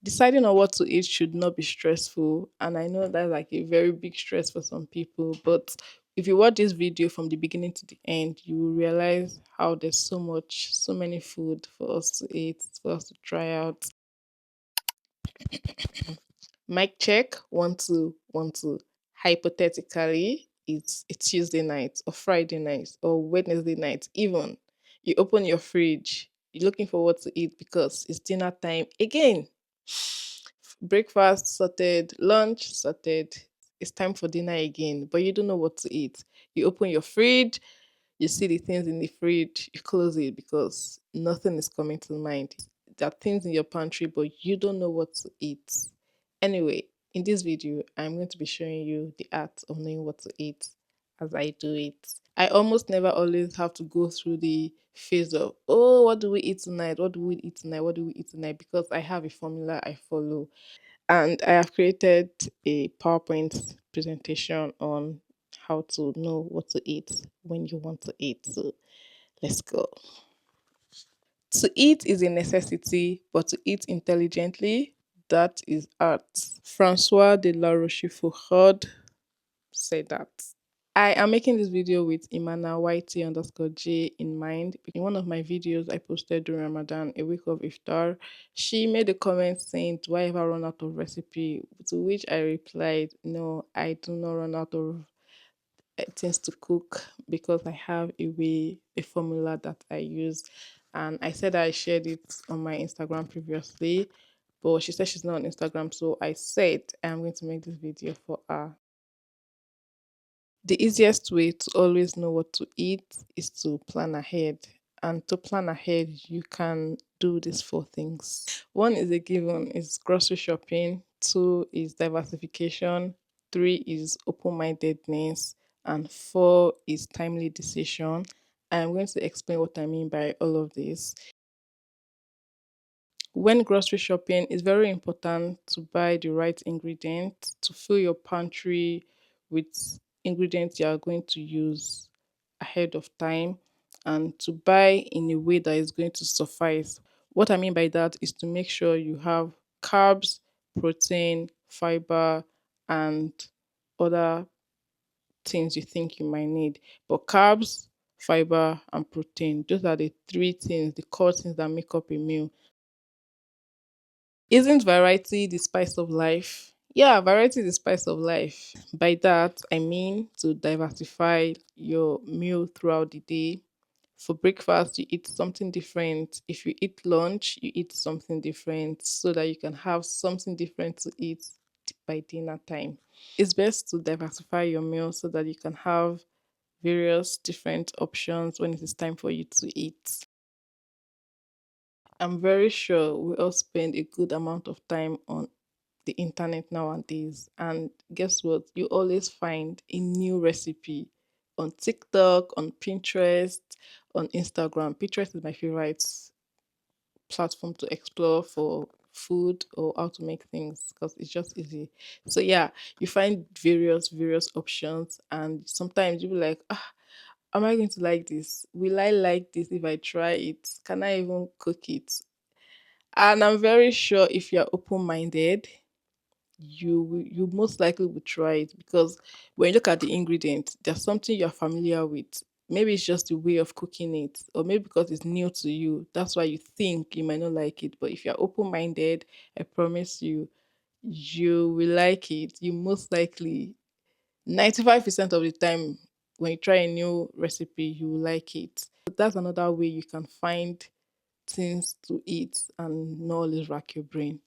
Deciding on what to eat should not be stressful. And I know that's like a very big stress for some people. But if you watch this video from the beginning to the end, you will realize how there's so many food for us to eat, for us to try out. Mic check, 1 2 1 2. Hypothetically, it's a Tuesday night or Friday night or Wednesday night. Even you open your fridge, you're looking for what to eat because it's dinner time again. Breakfast sorted, lunch sorted. It's time for dinner again, but you don't know what to eat. You open your fridge, you see the things in the fridge, you close it because nothing is coming to mind. There are things in your pantry, but you don't know what to eat. Anyway, in this video, I'm going to be showing you the art of knowing what to eat as I do it. I almost never always have to go through the phase of, oh, what do we eat tonight? What do we eat tonight? What do we eat tonight? Because I have a formula I follow. And I have created a PowerPoint presentation on how to know what to eat when you want to eat. So let's go. To eat is a necessity, but to eat intelligently, that is art. Francois de la Rochefoucauld said that. I am making this video with Imana YT_J in mind. In one of my videos I posted during Ramadan, a week of iftar, she made a comment saying, "Do I ever run out of recipe?" To which I replied, "No, I do not run out of things to cook because I have a formula that I use." And I said I shared it on my Instagram previously, but she said she's not on Instagram, so I said I'm going to make this video for her. The easiest way to always know what to eat is to plan ahead. And to plan ahead, you can do these four things. One is a given, is grocery shopping. Two is diversification. Three is open-mindedness. And four is timely decision. I'm going to explain what I mean by all of this. When grocery shopping, it's very important to buy the right ingredients to fill your pantry with ingredients you are going to use ahead of time and to buy in a way that is going to suffice. What I mean by that is to make sure you have carbs, protein, fiber, and other things you think you might need. But carbs, fiber, and protein, those are the three things, the core things that make up a meal. Isn't variety the spice of life? Yeah, variety is the spice of life. By that, I mean to diversify your meal throughout the day. For breakfast, you eat something different. If you eat lunch, you eat something different so that you can have something different to eat by dinner time. It's best to diversify your meal so that you can have various different options when it is time for you to eat. I'm very sure we all spend a good amount of time on the internet nowadays. And guess what? You always find a new recipe on TikTok, on Pinterest, on Instagram. Pinterest is my favorite platform to explore for food or how to make things because it's just easy. So yeah, you find various options and sometimes you'll be like, ah, am I going to like this? Will I like this if I try it? Can I even cook it? And I'm very sure if you're open minded, you most likely would try it because when you look at the ingredients, there's something you're familiar with. Maybe it's just the way of cooking it, or maybe because it's new to you. That's why you think you might not like it. But if you're open minded, I promise you, you will like it. You most likely 95% of the time when you try a new recipe, you will like it. That's another way you can find things to eat and not always rack your brain.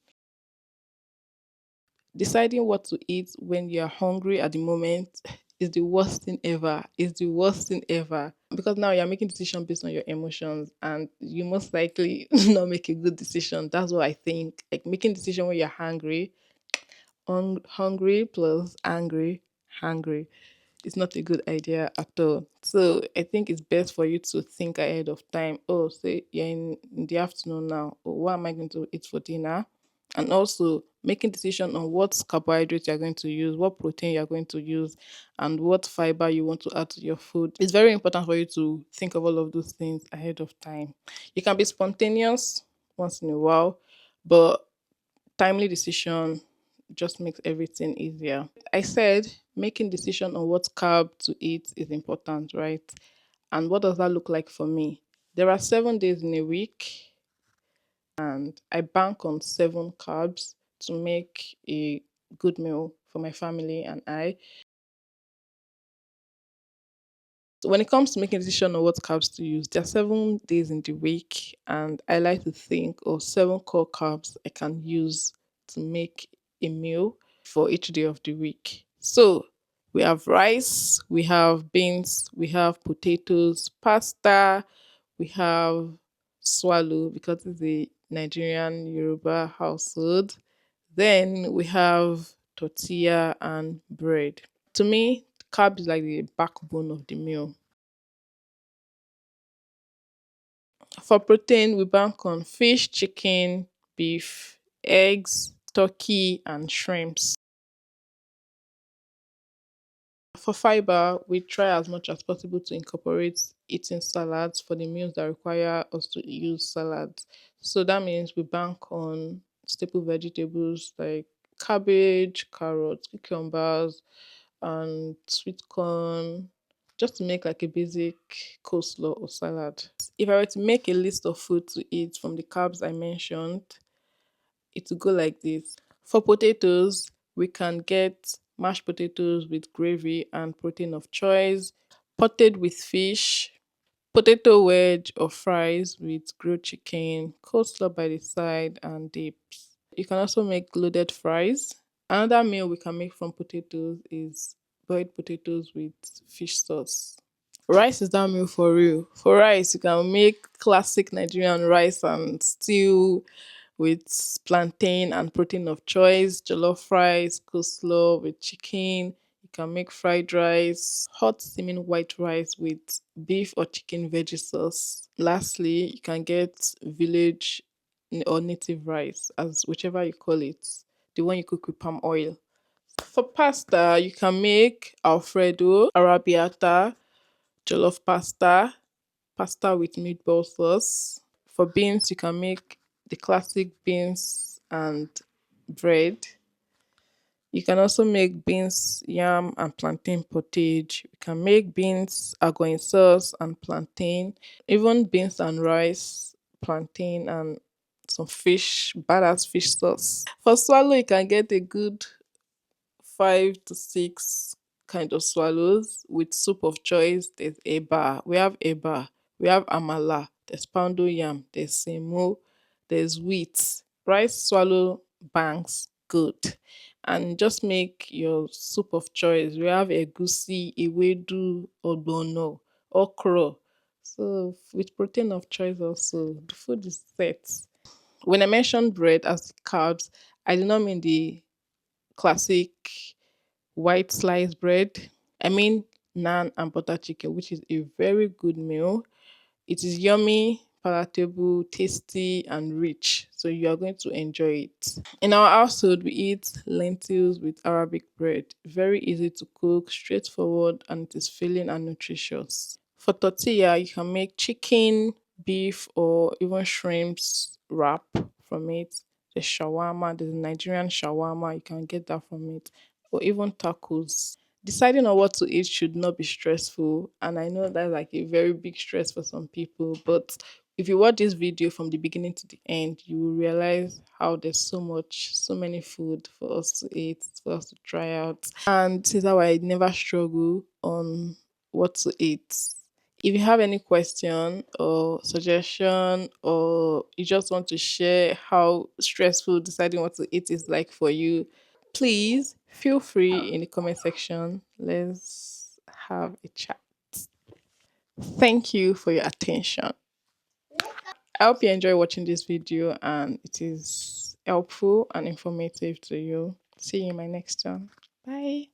Deciding what to eat when you're hungry at the moment is the worst thing ever. Is the worst thing ever. Because now you're making decision based on your emotions and you most likely not make a good decision. That's what I think. Like making decision when you're hungry, hungry plus angry, hungry. It's not a good idea at all. So I think it's best for you to think ahead of time. Oh, say you're in the afternoon now. Oh, what am I going to eat for dinner? And also making decision on what carbohydrates you're going to use, what protein you're going to use, and what fiber you want to add to your food. It's very important for you to think of all of those things ahead of time. You can be spontaneous once in a while, but Timely decision just makes everything easier. I said making decision on what carb to eat is important, right? And what does that look like for me? There are 7 days in a week, and I bank on 7 carbs to make a good meal for my family and I. So when it comes to making a decision on what carbs to use, there are 7 days in the week, and I like to think of 7 core carbs I can use to make a meal for each day of the week. So we have rice, we have beans, we have potatoes, pasta, we have swallow because it's a Nigerian Yoruba household. Then we have tortilla and bread. To me, carb is like the backbone of the meal. For protein, we bank on fish, chicken, beef, eggs, turkey, and shrimps. For fiber, we try as much as possible to incorporate eating salads for the meals that require us to use salads. So that means we bank on staple vegetables like cabbage, carrots, cucumbers, and sweet corn, just to make like a basic coleslaw or salad. If I were to make a list of food to eat from the carbs I mentioned, it would go like this. For potatoes, we can get mashed potatoes with gravy and protein of choice, potted with fish, potato wedge or fries with grilled chicken, coleslaw by the side, and dips. You can also make loaded fries. Another meal we can make from potatoes is boiled potatoes with fish sauce. Rice is that meal for real. For rice, you can make classic Nigerian rice and stew with plantain and protein of choice, jollof rice, coleslaw with chicken. You can make fried rice, hot steaming white rice with beef or chicken veggie sauce. Lastly, you can get village or native rice, as whichever you call it, the one you cook with palm oil. For pasta, you can make Alfredo, arrabbiata, jollof pasta, pasta with meatball sauce. For beans, you can make the classic beans and bread. You can also make beans, yam, and plantain pottage. You can make beans, agoin sauce, and plantain. Even beans and rice, plantain, and some fish, badass fish sauce. For swallow, you can get a good 5 to 6 kind of swallows with soup of choice. There's eba, we have eba, we have amala, there's poundo yam, there's semo, there's wheat. Rice swallow banks good. And just make your soup of choice. We have egusi, ewedu, obono, okra. So with protein of choice also, the food is set. When I mentioned bread as carbs, I do not mean the classic white sliced bread. I mean, naan and butter chicken, which is a very good meal. It is yummy, palatable, tasty, and rich. So you are going to enjoy it. In our household, we eat lentils with Arabic bread. Very easy to cook, straightforward, and it is filling and nutritious. For tortilla, you can make chicken, beef, or even shrimps wrap from it. The shawarma, there's a Nigerian shawarma, you can get that from it, or even tacos. Deciding on what to eat should not be stressful, and I know that's like a very big stress for some people, but if you watch this video from the beginning to the end, you will realize how there's so many food for us to eat, for us to try out. And this is how I never struggle on what to eat. If you have any question or suggestion, or you just want to share how stressful deciding what to eat is like for you, please feel free in the comment section. Let's have a chat. Thank you for your attention. I hope you enjoy watching this video and it is helpful and informative to you. See you in my next one. Bye.